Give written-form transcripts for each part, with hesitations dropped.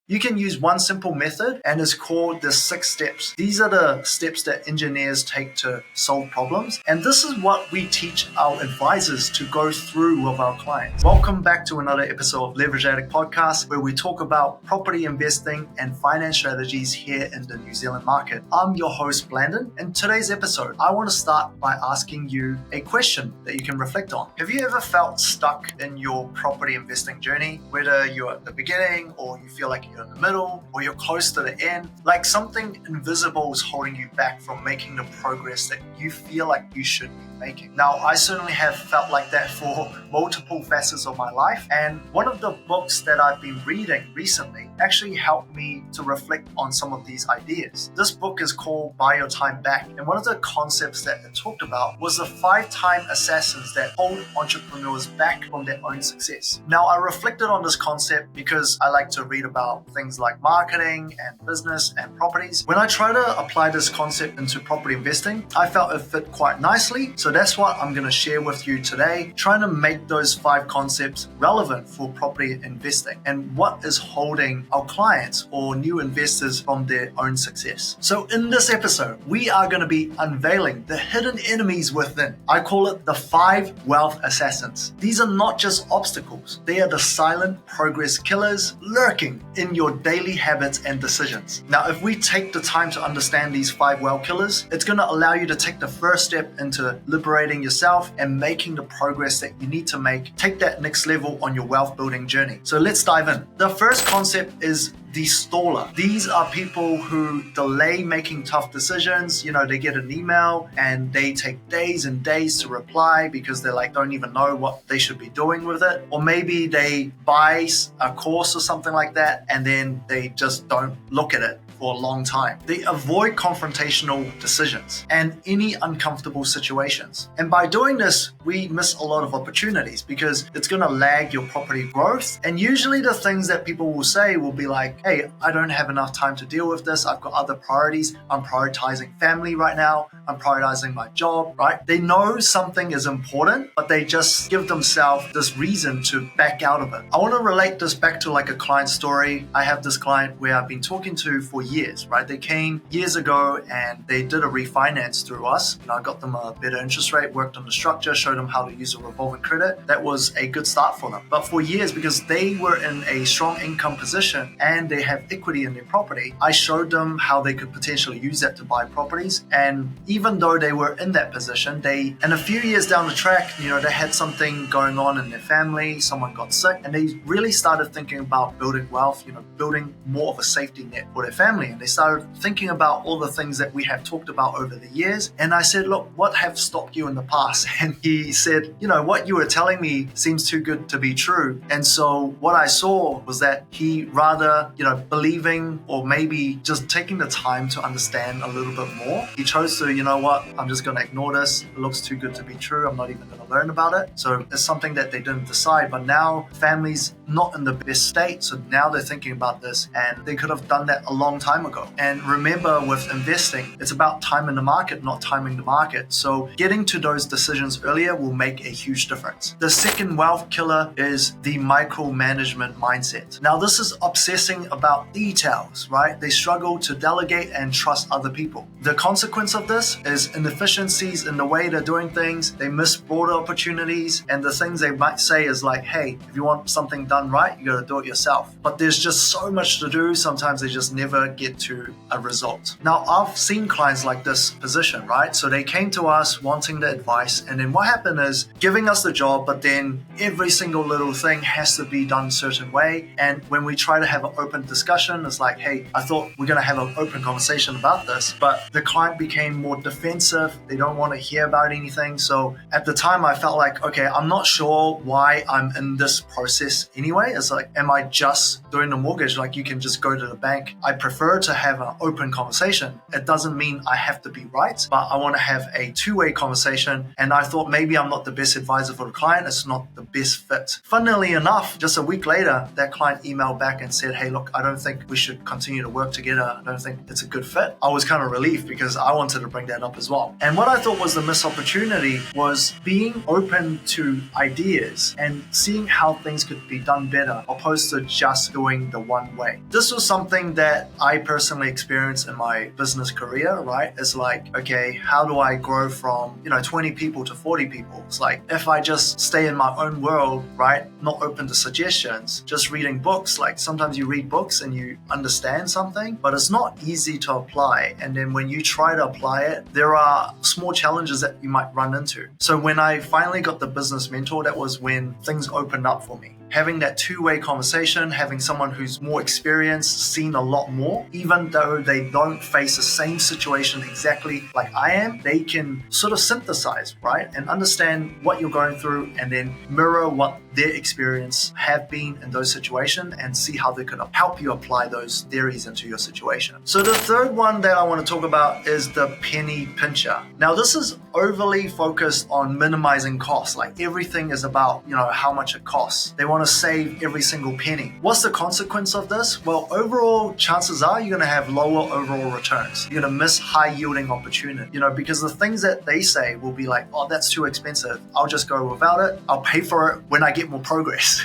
You can use one simple method and it's called the 6 steps. These are the steps that engineers take to solve problems. And this is what we teach our advisors to go through with our clients. Welcome back to another episode of Leverage Addicts podcast, where we talk about property investing and finance strategies here in the New Zealand market. I'm your host, Blandon. In today's episode, I want to start by asking you a question that you can reflect on. Have you ever felt stuck in your property investing journey, whether you're at the beginning or you feel like you're in the middle or you're close to the end, like something invisible is holding you back from making the progress that you feel like you should be making? Now, I certainly have felt like that for multiple facets of my life, and one of the books that I've been reading recently actually helped me to reflect on some of these ideas. This book is called Buy Your Time Back, and one of the concepts that it talked about was the 5 time assassins that hold entrepreneurs back from their own success. Now, I reflected on this concept because I like to read about things like marketing and business and properties. When I try to apply this concept into property investing, I felt it fit quite nicely. So that's what I'm going to share with you today, trying to make those 5 concepts relevant for property investing and what is holding our clients or new investors from their own success. So in this episode, we are going to be unveiling the hidden enemies within. I call it the 5 wealth assassins. These are not just obstacles. They are the silent progress killers lurking in your daily habits and decisions. Now, if we take the time to understand these 5 wealth killers, it's going to allow you to take the first step into liberating yourself and making the progress that you need to make. Take that next level on your wealth building journey. So let's dive in. The first concept is the staller. These are people who delay making tough decisions. You know, they get an email and they take days and days to reply because they don't even know what they should be doing with it. Or maybe they buy a course or something like that and then they just don't look at it for a long time. They avoid confrontational decisions and any uncomfortable situations. And by doing this, we miss a lot of opportunities because it's going to lag your property growth. And usually the things that people will say will be like, hey, I don't have enough time to deal with this. I've got other priorities. I'm prioritizing family right now. I'm prioritizing my job, right? They know something is important, but they just give themselves this reason to back out of it. I want to relate this back to like a client story. I have this client where I've been talking to for years, right? They came years ago and they did a refinance through us. I got them a better interest rate, worked on the structure, showed them how to use a revolving credit. That was a good start for them. But for years, because they were in a strong income position and they have equity in their property, I showed them how they could potentially use that to buy properties. And even though they were in that position, and a few years down the track, they had something going on in their family, someone got sick, and they really started thinking about building wealth, building more of a safety net for their family. And they started thinking about all the things that we have talked about over the years. And I said, look, what have stopped you in the past? And he said, what you were telling me seems too good to be true. And so what I saw was that he rather, believing or maybe just taking the time to understand a little bit more, he chose to, I'm just going to ignore this. It looks too good to be true. I'm not even going to learn about it. So it's something that they didn't decide. But now family's not in the best state. So now they're thinking about this and they could have done that a long time ago. And remember, with investing, it's about timing the market, not timing the market. So getting to those decisions earlier will make a huge difference. The second wealth killer is the micromanagement mindset. Now, this is obsessing about details, right? They struggle to delegate and trust other people. The consequence of this is inefficiencies in the way they're doing things. They miss broader opportunities, and the things they might say is like, hey, if you want something done right, you got to do it yourself. But there's just so much to do. Sometimes they just never get to a result. Now, I've seen clients like this position, right? So they came to us wanting the advice, and then what happened is giving us the job, but then every single little thing has to be done a certain way. And when we try to have an open discussion, it's like, hey, I thought we're going to have an open conversation about this, but the client became more defensive. They don't want to hear about anything. So at the time, I felt like, okay, I'm not sure why I'm in this process anyway. It's like, am I just doing the mortgage? Like, you can just go to the bank. I prefer to have an open conversation. It doesn't mean I have to be right, but I want to have a two-way conversation. And I thought maybe I'm not the best advisor for the client. It's not the best fit. Funnily enough, just a week later, that client emailed back and said, hey, look, look, I don't think we should continue to work together. I don't think it's a good fit. I was kind of relieved because I wanted to bring that up as well. And what I thought was the missed opportunity was being open to ideas and seeing how things could be done better, opposed to just doing the one way. This was something that I personally experienced in my business career, right? It's like, okay, how do I grow from, 20 people to 40 people? It's like, if I just stay in my own world, right? Not open to suggestions, just reading books. Like sometimes you read books and you understand something, but it's not easy to apply. And then when you try to apply it, there are small challenges that you might run into. So when I finally got the business mentor, that was when things opened up for me. Having that two-way conversation, having someone who's more experienced, seen a lot more, even though they don't face the same situation exactly like I am, they can sort of synthesize, right? And understand what you're going through and then mirror what their experience have been in those situations and see how they can help you apply those theories into your situation. So the third one that I want to talk about is the penny pincher. Now, this is overly focused on minimizing costs. Like everything is about, how much it costs. They want to save every single penny. What's the consequence of this? Well, overall, chances are you're going to have lower overall returns. You're going to miss high yielding opportunity, because the things that they say will be like, oh, that's too expensive. I'll just go without it. I'll pay for it when I get more progress,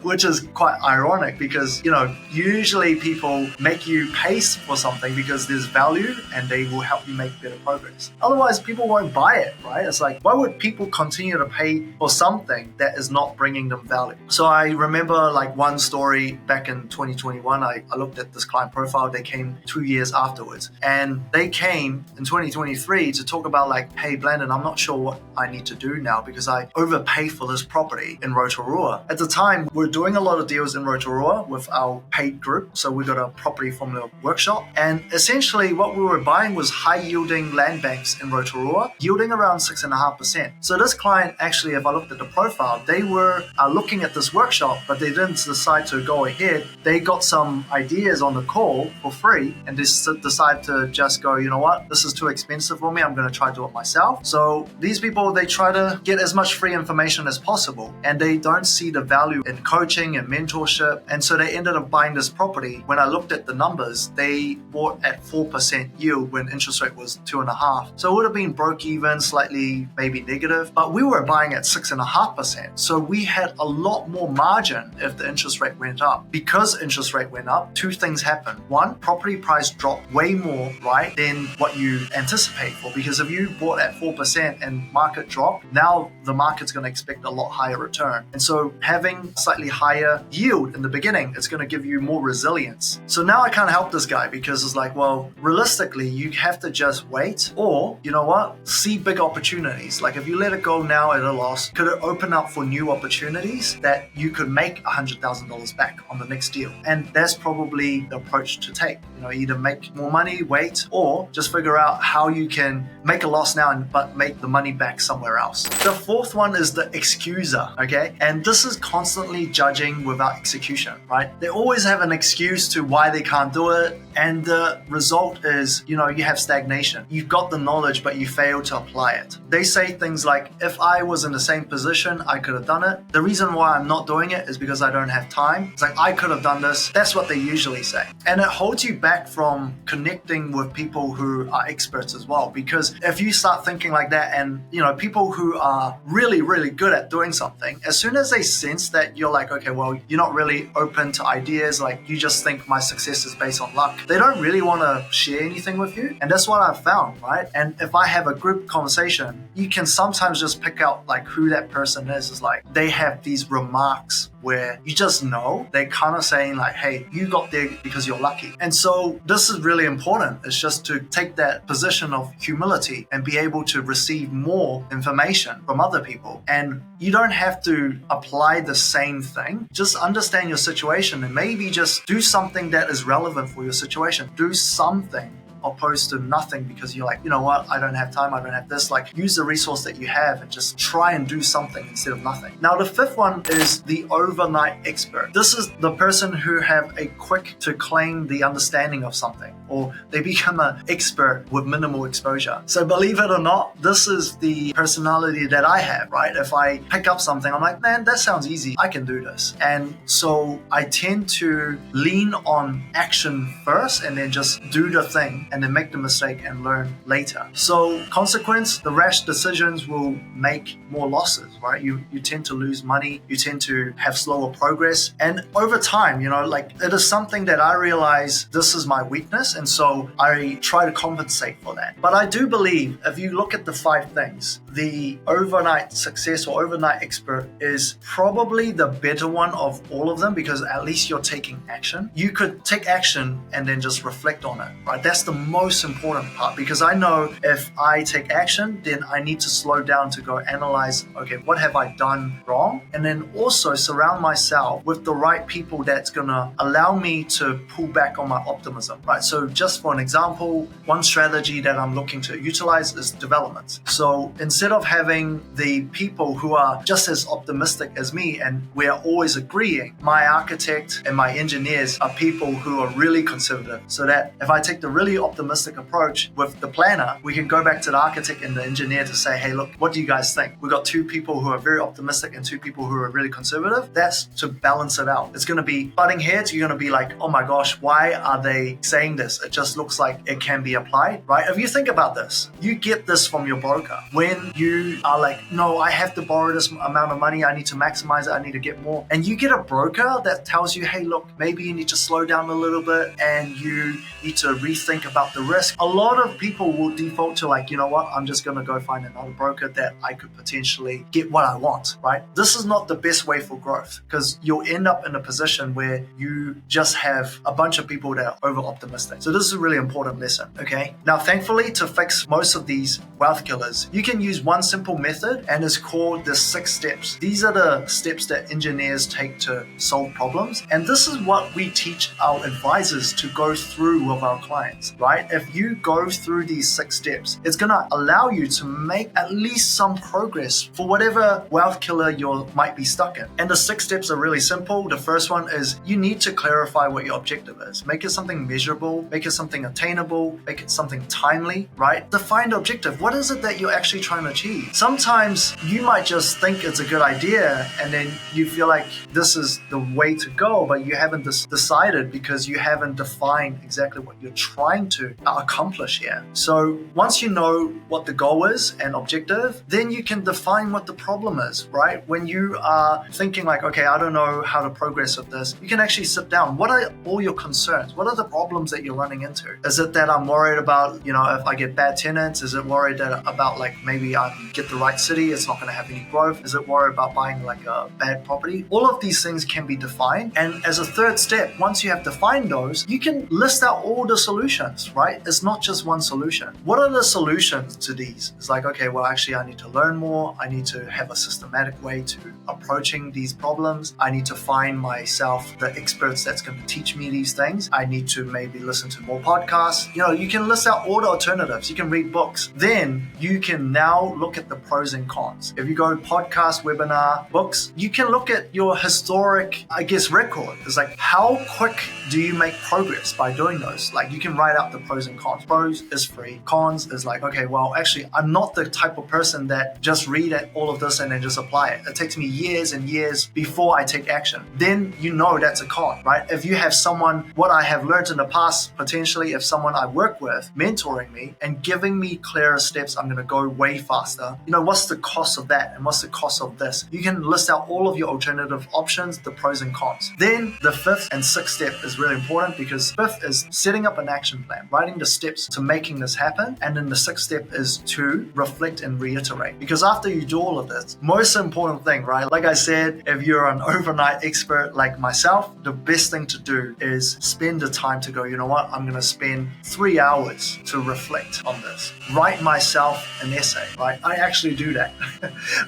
which is quite ironic because, usually people make you pay for something because there's value and they will help you make better progress. Otherwise, people won't buy it, right? It's like, why would people continue to pay for something that is not bringing them value? So I remember like one story back in 2021, I looked at this client profile. They came 2 years afterwards and they came in 2023 to talk about like, hey, Blandon, I'm not sure what I need to do now because I overpay for this property in Rotorua. At the time, we're doing a lot of deals in Rotorua with our paid group. So we got a property from the workshop. And essentially what we were buying was high yielding land banks in Rotorua, yielding around 6.5%. So this client actually, if I looked at the profile, they were looking at this workshop, but they didn't decide to go ahead. They got some ideas on the call for free and decide to just go, you know what, this is too expensive for me. I'm going to try to do it myself. So these people, they try to get as much free information as possible and they don't see the value in coaching and mentorship. And so they ended up buying this property. When I looked at the numbers, they bought at 4% yield when interest rate was 2.5%. So it would have been broke even, slightly maybe negative, but we were buying at 6.5%. So we had a lot more margin if the interest rate went up. Because interest rate went up, two things happened. One, property price dropped way more, right, than what you anticipate for. Because if you bought at 4% and market dropped, now the market's going to expect a lot higher return. And so having slightly higher yield in the beginning, it's going to give you more resilience. So now I can't help this guy because it's like, well, realistically, you have to just wait or, you know what, see big opportunities. Like if you let it go now at a loss, could it open up for new opportunities that you could make $100,000 back on the next deal? And that's probably the approach to take. Either make more money, wait, or just figure out how you can make a loss now but make the money back somewhere else. The fourth one is the excuser, okay? And this is constantly judging without execution, right? They always have an excuse to why they can't do it. And the result is, you have stagnation. You've got the knowledge, but you fail to apply it. They say things like, if I was in the same position, I could have done it. The reason why I'm not doing it is because I don't have time. It's like, I could have done this. That's what they usually say. And it holds you back from connecting with people who are experts as well. Because if you start thinking like that and, people who are really, really good at doing something, as soon as they sense that you're like, okay, well, you're not really open to ideas, like you just think my success is based on luck, they don't really want to share anything with you. And that's what I've found, right? And if I have a group conversation, you can sometimes just pick out like who that person is. It's like they have these remarks where you just know they're kind of saying like, hey, you got there because you're lucky. And so this is really important. It's just to take that position of humility and be able to receive more information from other people. And you don't have to apply the same thing. Just understand your situation and maybe just do something that is relevant for your situation. Do something opposed to nothing because you're like, you know what, I don't have time, I don't have this. Like, use the resource that you have and just try and do something instead of nothing. Now, the fifth one is the overnight expert. This is the person who have a quick to claim the understanding of something, or they become an expert with minimal exposure. So believe it or not, this is the personality that I have, right? If I pick up something, I'm like, man, that sounds easy, I can do this. And so I tend to lean on action first and then just do the thing and then make the mistake and learn later. So consequence, the rash decisions will make more losses, right? You tend to lose money, you tend to have slower progress. And over time, like, it is something that I realize this is my weakness. And so I try to compensate for that. But I do believe if you look at the 5 things, the overnight success or overnight expert is probably the better one of all of them, because at least you're taking action. You could take action and then just reflect on it, right? That's the most important part, because I know if I take action, then I need to slow down to go analyze, okay, what have I done wrong? And then also surround myself with the right people that's gonna allow me to pull back on my optimism, right? So just for an example, one strategy that I'm looking to utilize is development. So instead of having the people who are just as optimistic as me and we're always agreeing, my architect and my engineers are people who are really conservative, so that if I take the really optimistic approach with the planner, we can go back to the architect and the engineer to say, hey, look, what do you guys think? We've got 2 people who are very optimistic and 2 people who are really conservative. That's to balance it out. It's going to be butting heads. You're going to be like, oh my gosh, why are they saying this? It just looks like it can be applied, right? If you think about this, you get this from your broker. When you are like, no, I have to borrow this amount of money, I need to maximize it, I need to get more. And you get a broker that tells you, hey, look, maybe you need to slow down a little bit and you need to rethink about the risk. A lot of people will default to like, you know what, I'm just going to go find another broker that I could potentially get what I want, right? This is not the best way for growth, because you'll end up in a position where you just have a bunch of people that are over optimistic. So this is a really important lesson, okay? Now, thankfully, to fix most of these wealth killers, you can use one simple method, and it's called the 6 steps. These are the steps that engineers take to solve problems. And this is what we teach our advisors to go through with our clients, right? If you go through these 6 steps, it's going to allow you to make at least some progress for whatever wealth killer you might be stuck in. And the 6 steps are really simple. The first one is you need to clarify what your objective is. Make it something measurable, make it something attainable, make it something timely, right? Define the objective. What is it that you're actually trying to achieve? Sometimes you might just think it's a good idea and then you feel like this is the way to go, but you haven't decided because you haven't defined exactly what you're trying to accomplish here. So once you know what the goal is and objective, then you can define what the problem is, right? When you are thinking like, okay, I don't know how to progress with this, you can actually sit down. What are all your concerns? What are the problems that you're running into? Is it that I'm worried about, if I get bad tenants? Is it worried about like maybe I get the right city, it's not going to have any growth? Is it worried about buying like a bad property? All of these things can be defined. And as a third step, once you have defined those, you can list out all the solutions, right? It's not just one solution. What are the solutions to these? It's like, okay, well, actually, I need to learn more. I need to have a systematic way to approaching these problems. I need to find myself the experts that's going to teach me these things. I need to maybe listen to more podcasts. You can list out all the alternatives. You can read books. Then you can now look at the pros and cons. If you go podcast, webinar, books, you can look at your historic, record. It's like, how quick do you make progress by doing those? Like, you can write out the pros and cons. Pros is free. Cons is like, okay, well, actually, I'm not the type of person that just read all of this and then just apply it. It takes me years and years before I take action. Then that's a con, right? If you have someone, what I have learned in the past, potentially if someone I work with mentoring me and giving me clearer steps, I'm going to go way faster. What's the cost of that? And what's the cost of this? You can list out all of your alternative options, the pros and cons. Then the 5th and 6th step is really important, because 5th is setting up an action plan, writing the steps to making this happen. And then the 6th step is to reflect and reiterate. Because after you do all of this, most important thing, right? Like I said, if you're an overnight expert like myself, the best thing to do is spend the time to go, you know what? I'm going to spend 3 hours to reflect on this. Write myself an essay, right? I actually do that.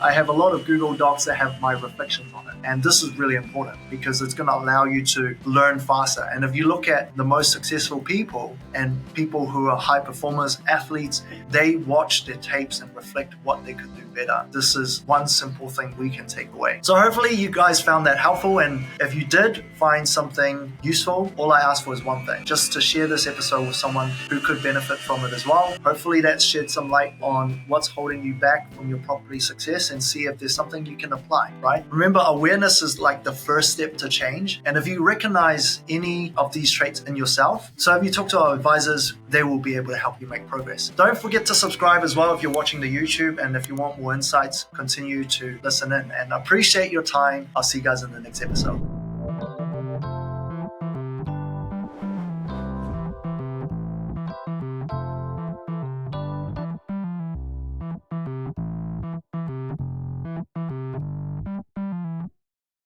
I have a lot of Google Docs that have my reflections on it. And this is really important because it's going to allow you to learn faster. And if you look at the most successful people and and people who are high performers, athletes, they watch their tapes and reflect what they could do better. This is one simple thing we can take away. So hopefully you guys found that helpful, and if you did find something useful, all I ask for is one thing, just to share this episode with someone who could benefit from it as well. Hopefully that shed some light on what's holding you back from your property success, and see if there's something you can apply, right? Remember, awareness is like the first step to change. And if you recognize any of these traits in yourself, so if you talk to our advisors, they will be able to help you make progress. Don't forget to subscribe as well if you're watching the YouTube, and if you want more insights, continue to listen in, and appreciate your time. I'll see you guys in the next episode.